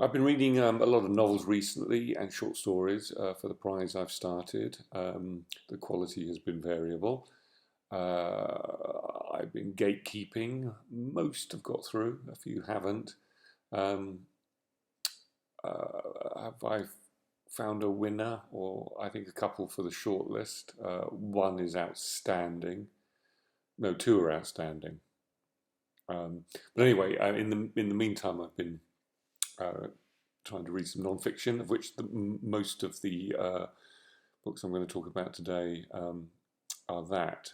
I've been reading a lot of novels recently and short stories for the prize I've started. The quality has been variable. I've been gatekeeping. Most have got through, a few haven't. Um, have I found a winner? Or I think a couple for the shortlist. One is outstanding. No, two are outstanding. But anyway, in the meantime, I've been uh, trying to read some non-fiction, of which most of the books I'm going to talk about today are that.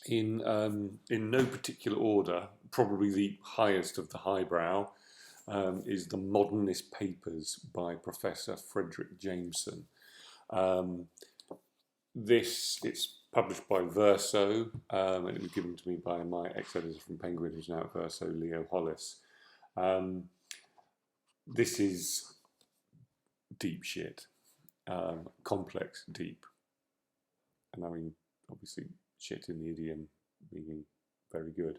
In no particular order, probably the highest of the highbrow is The Modernist Papers by Professor Frederick Jameson. Um, it's published by Verso, and it was given to me by my ex-editor from Penguin, who's now at Verso, Leo Hollis. Um, this is deep shit, complex, deep, and I mean obviously shit in the idiom meaning very good.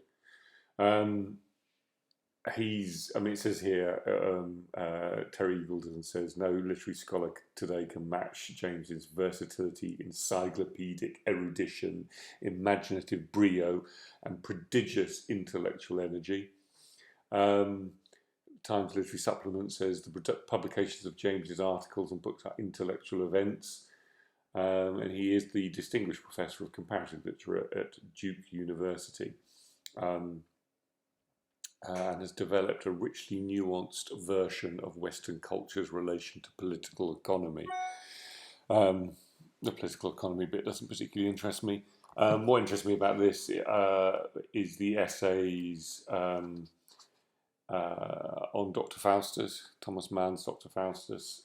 It says here, Terry Eagleton says, no literary scholar today can match James's versatility, encyclopedic erudition, imaginative brio, and prodigious intellectual energy. Times Literary Supplement says the publications of James's articles and books are intellectual events. And he is the Distinguished Professor of Comparative Literature at Duke University. And has developed a richly nuanced version of Western culture's relation to political economy. The political economy bit doesn't particularly interest me. What interests me about this is the essays on Dr. Faustus, Thomas Mann's Dr. Faustus.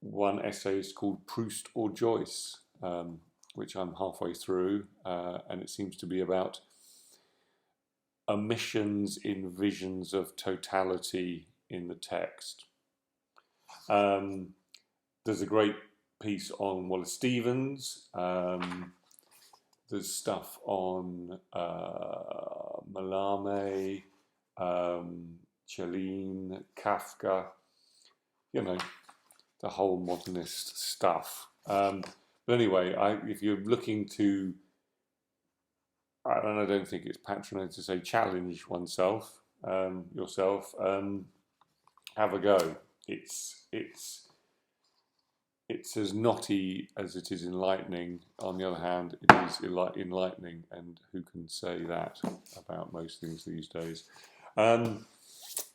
One essay is called Proust or Joyce, which I'm halfway through, and it seems to be about omissions in visions of totality in the text. There's a great piece on Wallace Stevens. There's stuff on Mallarmé, Celine, Kafka, the whole modernist stuff. But anyway, if you're looking to, I don't think it's patronizing to say challenge oneself, yourself, have a go. It's as knotty as it is enlightening. On the other hand, it is enlightening, and who can say that about most things these days? I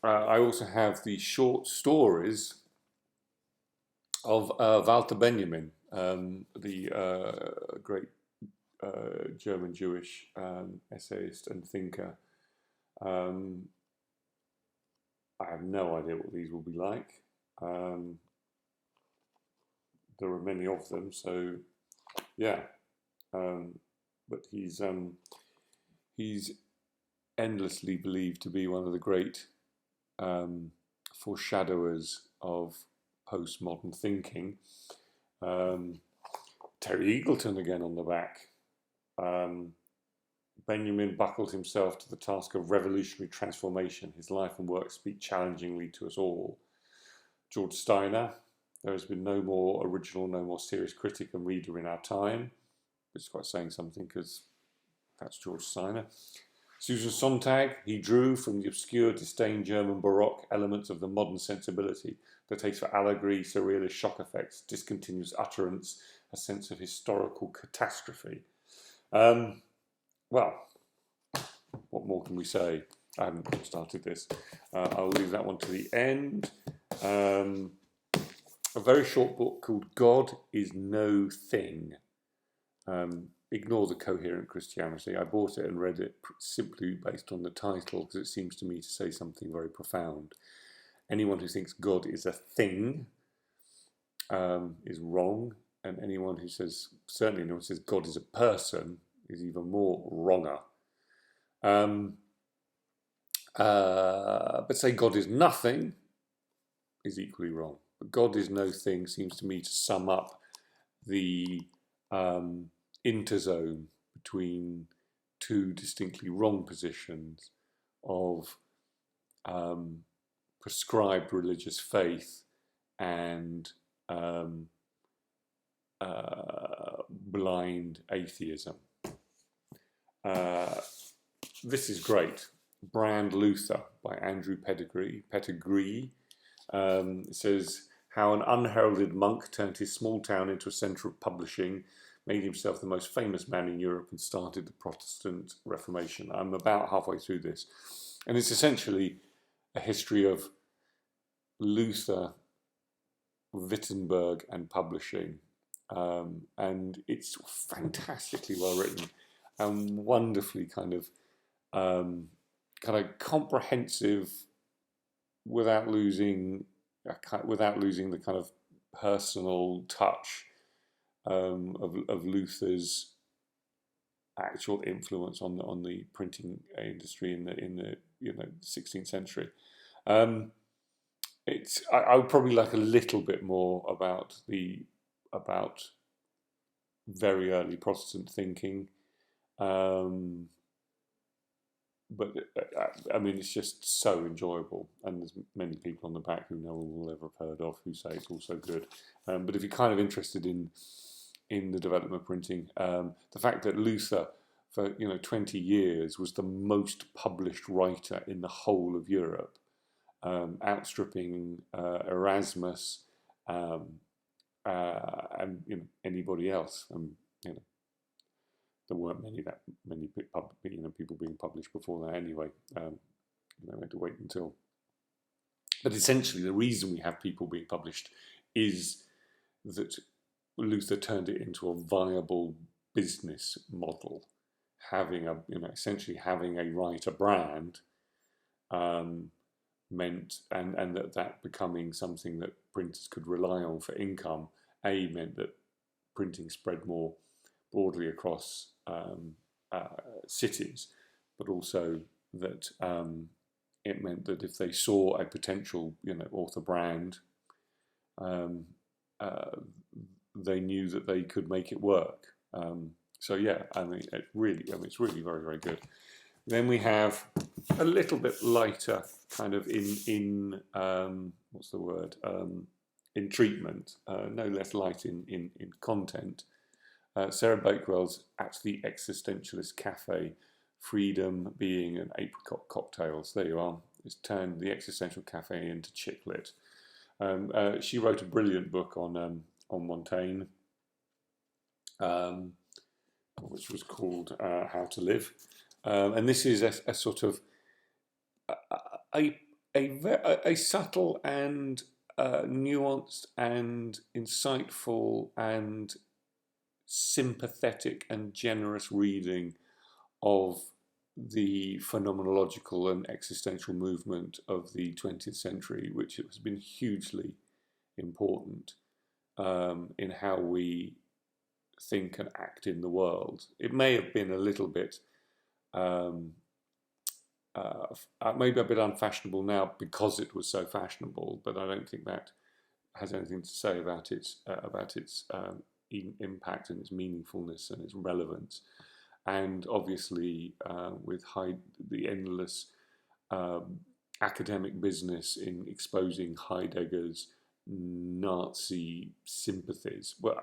also have the short stories of Walter Benjamin, the great German Jewish essayist and thinker. I have no idea what these will be like. There are many of them, so yeah. But he's endlessly believed to be one of the great foreshadowers of postmodern thinking. Terry Eagleton again on the back. Benjamin buckled himself to the task of revolutionary transformation. His life and work speak challengingly to us all. George Steiner. There has been no more original, no more serious critic and reader in our time, which is quite saying something because that's George Steiner. Susan Sontag, he drew from the obscure, disdained German Baroque elements of the modern sensibility, the taste for allegory, surrealist shock effects, discontinuous utterance, a sense of historical catastrophe. Well, what more can we say? I haven't started this. I'll leave that one to the end. A very short book called God is No Thing. Ignore the coherent Christianity. I bought it and read it simply based on the title because it seems to me to say something very profound. Anyone who thinks God is a thing is wrong, and anyone who says, certainly anyone who says God is a person is even more wronger. But say God is nothing is equally wrong. But God is no thing seems to me to sum up the interzone between two distinctly wrong positions of prescribed religious faith and blind atheism. This is great. Brand Luther by Andrew Pettigrew. It says, how an unheralded monk turned his small town into a centre of publishing, made himself the most famous man in Europe, and started the Protestant Reformation. I'm about halfway through this. And it's essentially a history of Luther, Wittenberg, and publishing. And it's fantastically well written and wonderfully kind of comprehensive, without losing the kind of personal touch of Luther's actual influence on the printing industry in the 16th century. I would probably like a little bit more about very early Protestant thinking. But I mean, it's just so enjoyable, and there's many people on the back who no one will ever have heard of who say it's also good. But if you're kind of interested in the development of printing, the fact that Luther for 20 years was the most published writer in the whole of Europe, outstripping Erasmus and anybody else. There weren't many people being published before that anyway. We had to wait until. But essentially, the reason we have people being published is that Luther turned it into a viable business model, essentially having a writer brand meant, and that becoming something that printers could rely on for income. Meant that printing spread more broadly across cities, but also that it meant that if they saw a potential, author brand, they knew that they could make it work. So yeah, it's really very, very good. Then we have a little bit lighter kind of in what's the word? In treatment, no less light in content. Sarah Bakewell's At the Existentialist Cafe, Freedom, Being, and Apricot Cocktails. There you are. It's turned the Existential Cafe into chick lit. She wrote a brilliant book on Montaigne, which was called How to Live. And this is a sort of a subtle and nuanced and insightful and sympathetic and generous reading of the phenomenological and existential movement of the 20th century, which has been hugely important in how we think and act in the world. It may have been a little bit, maybe a bit unfashionable now because it was so fashionable, but I don't think that has anything to say about its impact and its meaningfulness and its relevance. And obviously with the endless academic business in exposing Heidegger's Nazi sympathies, well,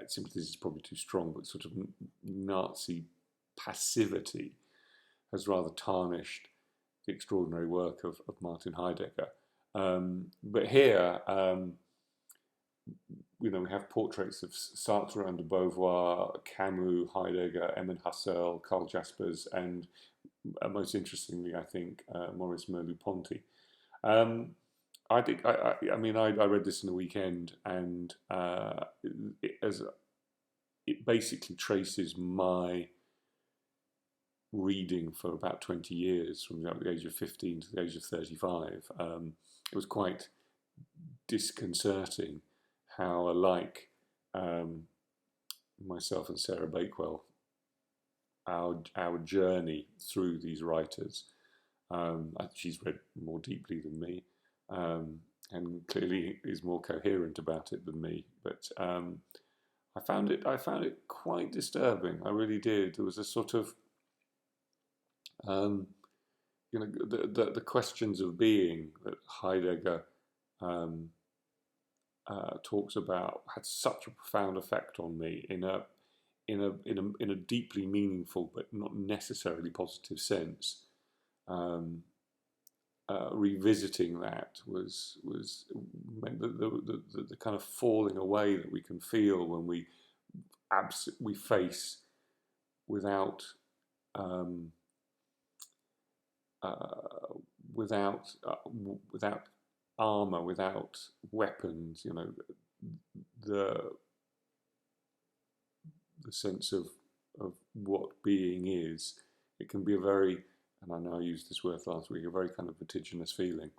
sympathies is probably too strong, but sort of Nazi passivity has rather tarnished the extraordinary work of Martin Heidegger. But here, we have portraits of Sartre and de Beauvoir, Camus, Heidegger, Edmund Husserl, Karl Jaspers, and most interestingly, I think, Maurice Merleau-Ponty. I think I read this in the weekend, and it basically traces my reading for about 20 years, from the age of 15 to the age of 35. It was quite disconcerting how alike myself and Sarah Bakewell, our journey through these writers. She's read more deeply than me, and clearly is more coherent about it than me. But I found it quite disturbing. I really did. There was a sort of the questions of being that Heidegger um, talks about had such a profound effect on me in a deeply meaningful but not necessarily positive sense. Um, Revisiting that was meant that the kind of falling away that we can feel when we face without um, uh, without armor, without weapons, the sense of what being is. It can be a very, and I know I used this word last week, a very kind of vertiginous feeling.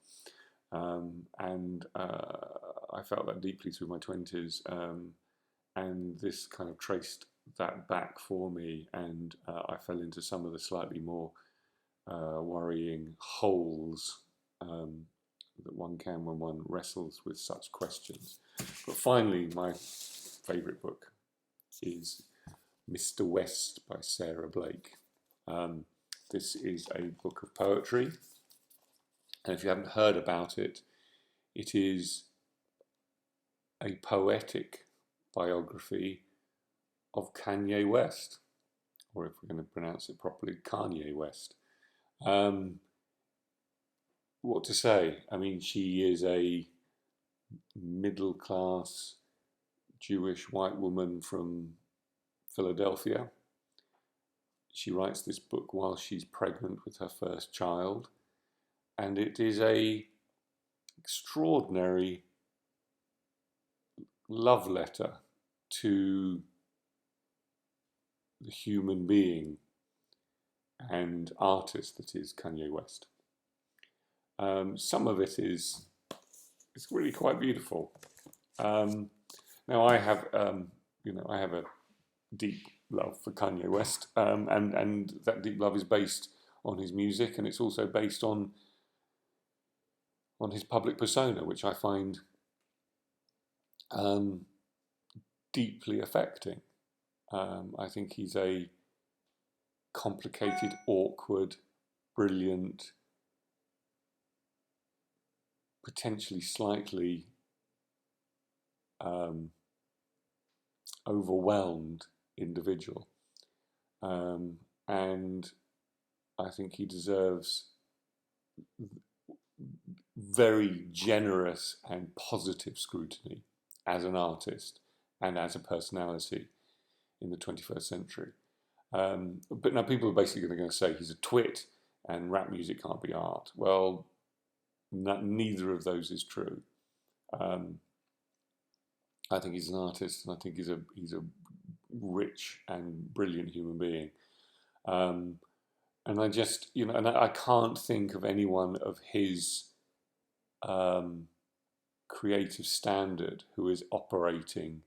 And I felt that deeply through my 20s, and this kind of traced that back for me, and I fell into some of the slightly more worrying holes that one can when one wrestles with such questions. But finally, my favourite book is Mr. West by Sarah Blake. This is a book of poetry, and if you haven't heard about it, it is a poetic biography of Kanye West, or if we're going to pronounce it properly, Kanye West. What to say? I mean, she is a middle-class Jewish white woman from Philadelphia. She writes this book while she's pregnant with her first child, and it is a extraordinary love letter to the human being and artist that is Kanye West. Some of it is it's really quite beautiful. Now I have I have a deep love for Kanye West, and that deep love is based on his music, and it's also based on his public persona, which I find deeply affecting. I think he's a complicated, awkward, brilliant, potentially slightly overwhelmed individual, and I think he deserves very generous and positive scrutiny as an artist and as a personality in the 21st century. But now people are basically going to say he's a twit and rap music can't be art. Well, neither of those is true. I think he's an artist, and I think he's a rich and brilliant human being. And I just, and I can't think of anyone of his creative standard who is operating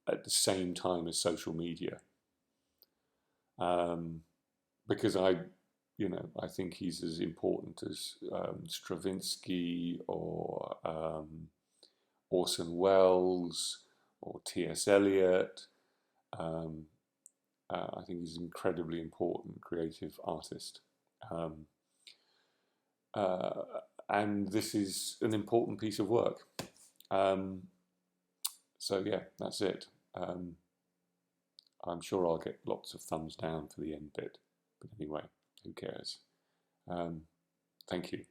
at the same time as social media. Because I think he's as important as Stravinsky or Orson Welles or T.S. Eliot. I think he's an incredibly important creative artist. And this is an important piece of work. So yeah, that's it. I'm sure I'll get lots of thumbs down for the end bit. But anyway, who cares? Thank you.